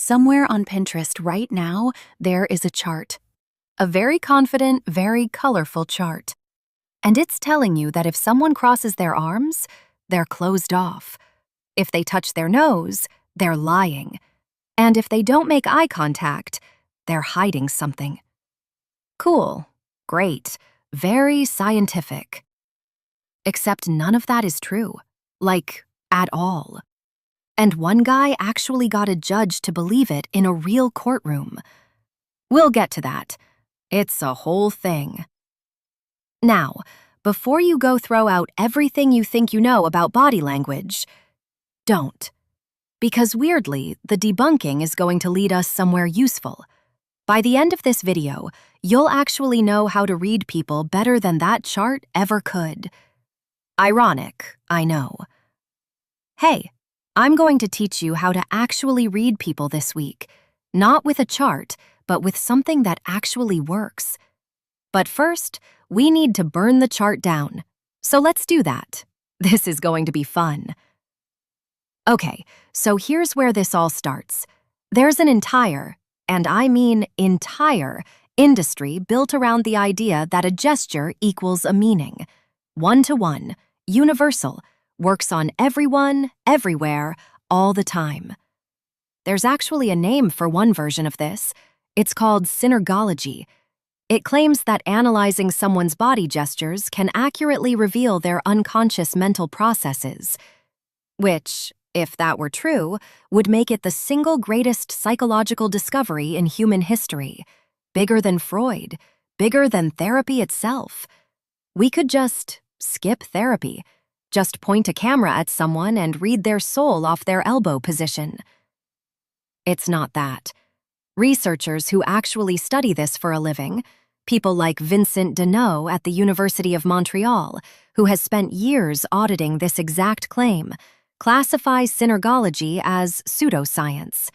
Somewhere on Pinterest right now, there is a chart. A very confident, very colorful chart. And it's telling you that if someone crosses their arms, they're closed off. If they touch their nose, they're lying. And if they don't make eye contact, they're hiding something. Cool. Great. Very scientific. Except none of that is true. Like, at all. And one guy actually got a judge to believe it in a real courtroom. We'll get to that. It's a whole thing. Now, before you go throw out everything you think you know about body language, don't. Because weirdly, the debunking is going to lead us somewhere useful. By the end of this video, you'll actually know how to read people better than that chart ever could. Ironic, I know. Hey, I'm going to teach you how to actually read people this week, not with a chart, but with something that actually works. But first, we need to burn the chart down. So let's do that. This is going to be fun. Okay, so here's where this all starts. There's an entire, and I mean entire, industry built around the idea that a gesture equals a meaning. One-to-one, universal, works on everyone, everywhere, all the time. There's actually a name for one version of this. It's called synergology. It claims that analyzing someone's body gestures can accurately reveal their unconscious mental processes, which, if that were true, would make it the single greatest psychological discovery in human history. Bigger than Freud, bigger than therapy itself. We could just skip therapy. Just point a camera at someone and read their soul off their elbow position. It's not that. Researchers who actually study this for a living, people like Vincent Deneau at the University of Montreal, who has spent years auditing this exact claim, classify synergology as pseudoscience.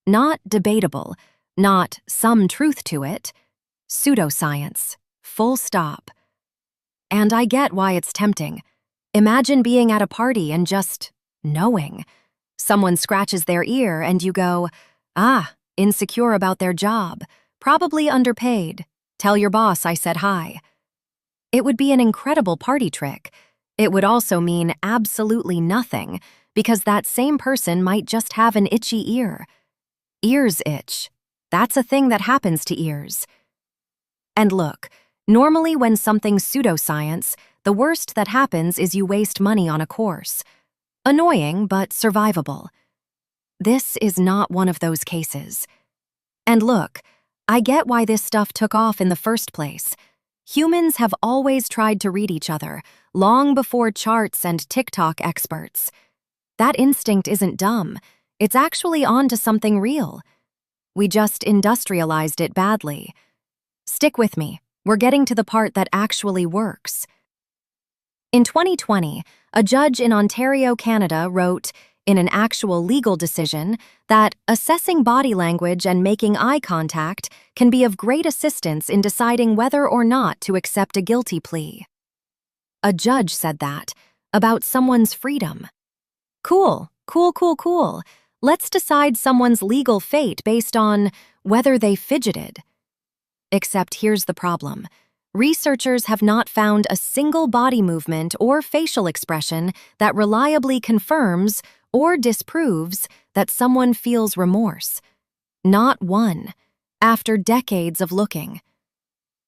Not debatable, not some truth to it, pseudoscience, full stop. And I get why it's tempting. Imagine being at a party and just knowing. Someone scratches their ear and you go, insecure about their job, probably underpaid. Tell your boss I said hi. It would be an incredible party trick. It would also mean absolutely nothing, because that same person might just have an itchy ear. Ears itch. That's a thing that happens to ears. And look, normally when something's pseudoscience, the worst that happens is you waste money on a course. Annoying, but survivable. This is not one of those cases. And look, I get why this stuff took off in the first place. Humans have always tried to read each other, long before charts and TikTok experts. That instinct isn't dumb. It's actually on to something real. We just industrialized it badly. Stick with me. We're getting to the part that actually works. In 2020, a judge in Ontario, Canada, wrote, in an actual legal decision, that assessing body language and making eye contact can be of great assistance in deciding whether or not to accept a guilty plea. A judge said that, about someone's freedom. Cool. Let's decide someone's legal fate based on whether they fidgeted. Except here's the problem. Researchers have not found a single body movement or facial expression that reliably confirms or disproves that someone feels remorse. Not one, after decades of looking.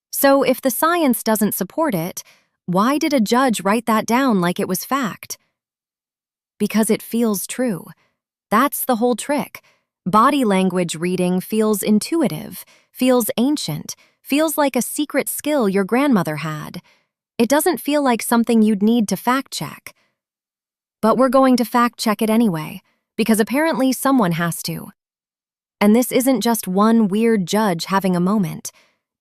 So if the science doesn't support it, why did a judge write that down like it was fact? Because it feels true. That's the whole trick. Body language reading feels intuitive, feels ancient, feels like a secret skill your grandmother had. It doesn't feel like something you'd need to fact-check. But we're going to fact-check it anyway, because apparently someone has to. And this isn't just one weird judge having a moment.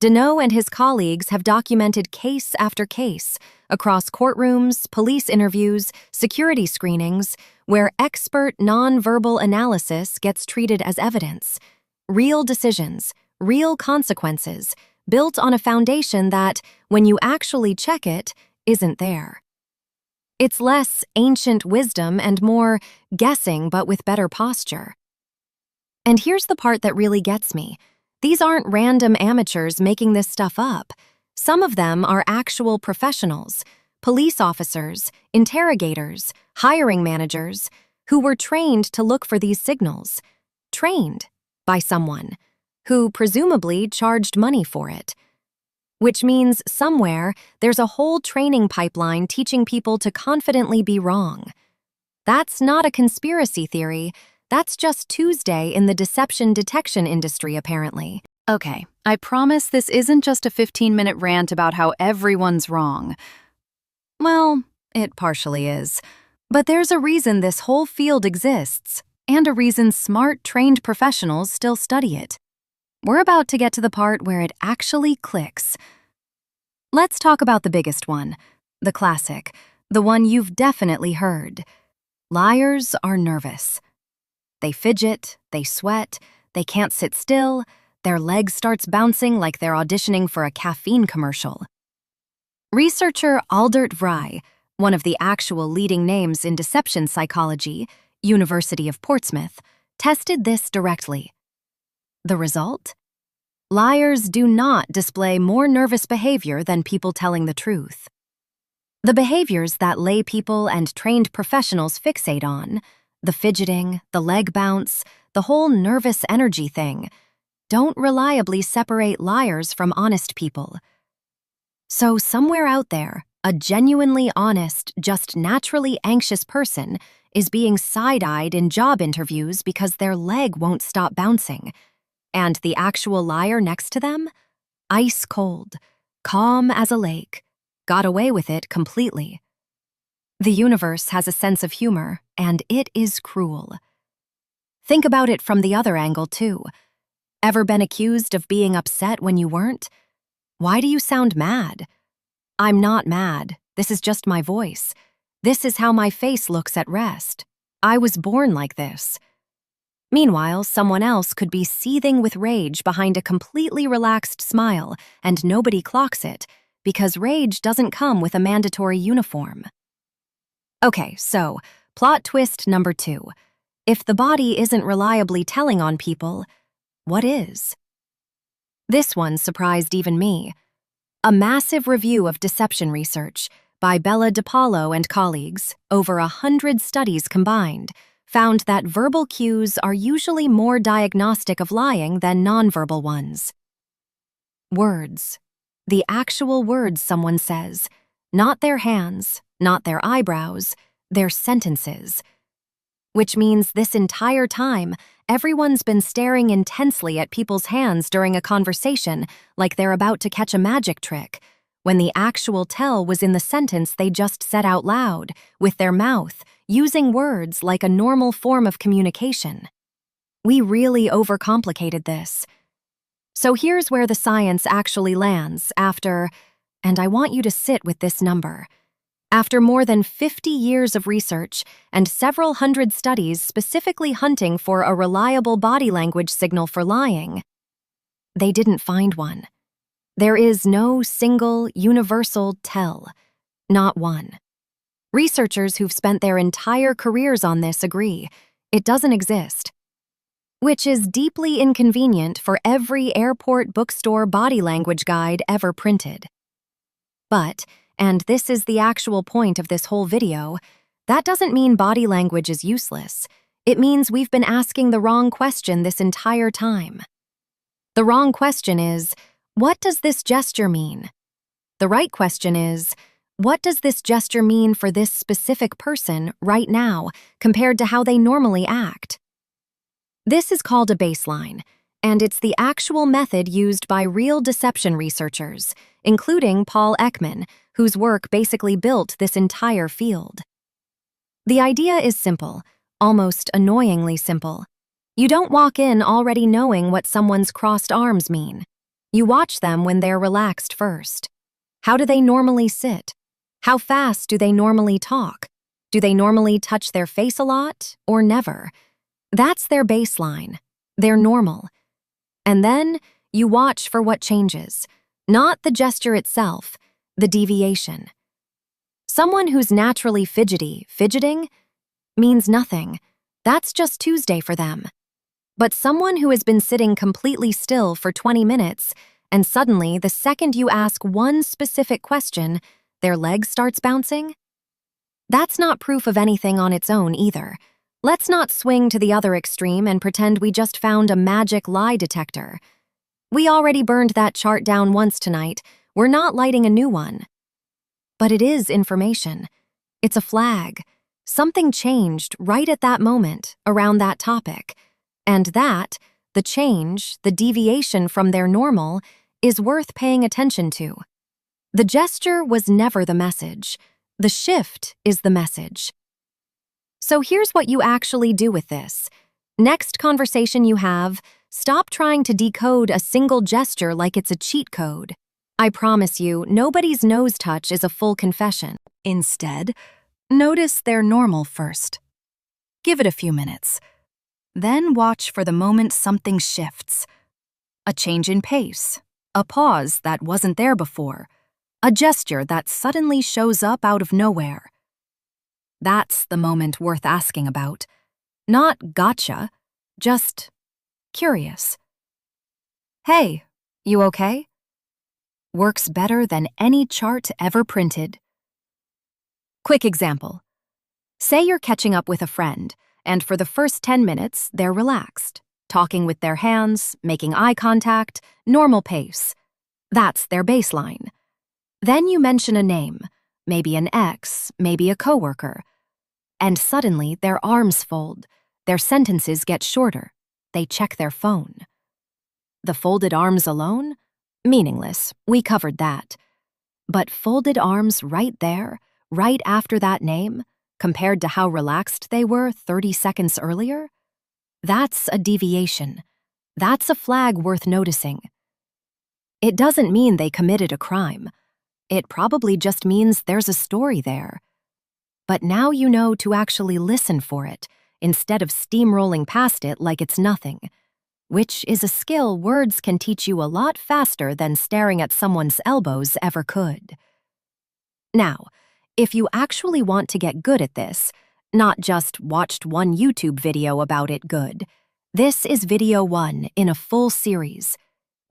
Deneau and his colleagues have documented case after case across courtrooms, police interviews, security screenings, where expert nonverbal analysis gets treated as evidence. Real decisions, real consequences, built on a foundation that, when you actually check it, isn't there. It's less ancient wisdom and more guessing but with better posture. And here's the part that really gets me. These aren't random amateurs making this stuff up. Some of them are actual professionals, police officers, interrogators, hiring managers, who were trained to look for these signals. Trained by someone who presumably charged money for it. Which means somewhere there's a whole training pipeline teaching people to confidently be wrong. That's not a conspiracy theory. That's just Tuesday in the deception detection industry, apparently. Okay, I promise this isn't just a 15-minute rant about how everyone's wrong. Well, it partially is. But there's a reason this whole field exists, and a reason smart, trained professionals still study it. We're about to get to the part where it actually clicks. Let's talk about the biggest one, the classic, the one you've definitely heard. Liars are nervous. They fidget, they sweat, they can't sit still, their leg starts bouncing like they're auditioning for a caffeine commercial. Researcher Aldert Vrij, one of the actual leading names in deception psychology, University of Portsmouth, tested this directly. The result? Liars do not display more nervous behavior than people telling the truth. The behaviors that lay people and trained professionals fixate on, the fidgeting, the leg bounce, the whole nervous energy thing, don't reliably separate liars from honest people. So somewhere out there, a genuinely honest, just naturally anxious person is being side-eyed in job interviews because their leg won't stop bouncing. And the actual liar next to them? Ice cold, calm as a lake, got away with it completely. The universe has a sense of humor, and it is cruel. Think about it from the other angle, too. Ever been accused of being upset when you weren't? Why do you sound mad? I'm not mad. This is just my voice. This is how my face looks at rest. I was born like this. Meanwhile, someone else could be seething with rage behind a completely relaxed smile, and nobody clocks it, because rage doesn't come with a mandatory uniform. Okay, so, plot twist number 2. If the body isn't reliably telling on people, what is? This one surprised even me. A massive review of deception research by Bella DiPaolo and colleagues, over 100 studies combined, found that verbal cues are usually more diagnostic of lying than nonverbal ones. Words. The actual words someone says, not their hands, not their eyebrows, their sentences. Which means this entire time, everyone's been staring intensely at people's hands during a conversation like they're about to catch a magic trick, when the actual tell was in the sentence they just said out loud, with their mouth, using words like a normal form of communication. We really overcomplicated this. So here's where the science actually lands after, and I want you to sit with this number, after more than 50 years of research and several hundred studies specifically hunting for a reliable body language signal for lying, they didn't find one. There is no single, universal tell, not one. Researchers who've spent their entire careers on this agree, it doesn't exist. Which is deeply inconvenient for every airport bookstore body language guide ever printed. But, and this is the actual point of this whole video, that doesn't mean body language is useless. It means we've been asking the wrong question this entire time. The wrong question is, what does this gesture mean? The right question is, what does this gesture mean for this specific person right now compared to how they normally act? This is called a baseline, and it's the actual method used by real deception researchers, including Paul Ekman, whose work basically built this entire field. The idea is simple, almost annoyingly simple. You don't walk in already knowing what someone's crossed arms mean. You watch them when they're relaxed first. How do they normally sit? How fast do they normally talk? Do they normally touch their face a lot, or never? That's their baseline. They're normal. And then you watch for what changes. Not the gesture itself, the deviation. Someone who's naturally fidgeting, means nothing. That's just Tuesday for them. But someone who has been sitting completely still for 20 minutes, and suddenly, the second you ask one specific question, their leg starts bouncing? That's not proof of anything on its own either. Let's not swing to the other extreme and pretend we just found a magic lie detector. We already burned that chart down once tonight. We're not lighting a new one. But it is information. It's a flag. Something changed right at that moment around that topic. And that, the change, the deviation from their normal, is worth paying attention to. The gesture was never the message. The shift is the message. So here's what you actually do with this. Next conversation you have, stop trying to decode a single gesture like it's a cheat code. I promise you, nobody's nose touch is a full confession. Instead, notice their normal first. Give it a few minutes. Then watch for the moment something shifts. A change in pace, a pause that wasn't there before, a gesture that suddenly shows up out of nowhere. That's the moment worth asking about. Not gotcha, just curious. Hey, you okay? Works better than any chart ever printed. Quick example. Say you're catching up with a friend, and for the first 10 minutes, they're relaxed, talking with their hands, making eye contact, normal pace. That's their baseline. Then you mention a name, maybe an ex, maybe a coworker, and suddenly their arms fold, their sentences get shorter, they check their phone. The folded arms alone? Meaningless, we covered that. But folded arms right there, right after that name, compared to how relaxed they were 30 seconds earlier? That's a deviation. That's a flag worth noticing. It doesn't mean they committed a crime. It probably just means there's a story there. But now you know to actually listen for it, instead of steamrolling past it like it's nothing, which is a skill words can teach you a lot faster than staring at someone's elbows ever could. Now, if you actually want to get good at this, not just watched one YouTube video about it good, this is video 1 in a full series.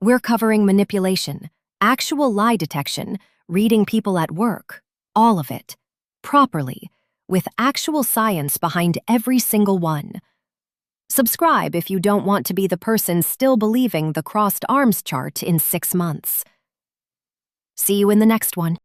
We're covering manipulation, actual lie detection, reading people at work, all of it, properly, with actual science behind every single one. Subscribe if you don't want to be the person still believing the crossed arms chart in 6 months. See you in the next one.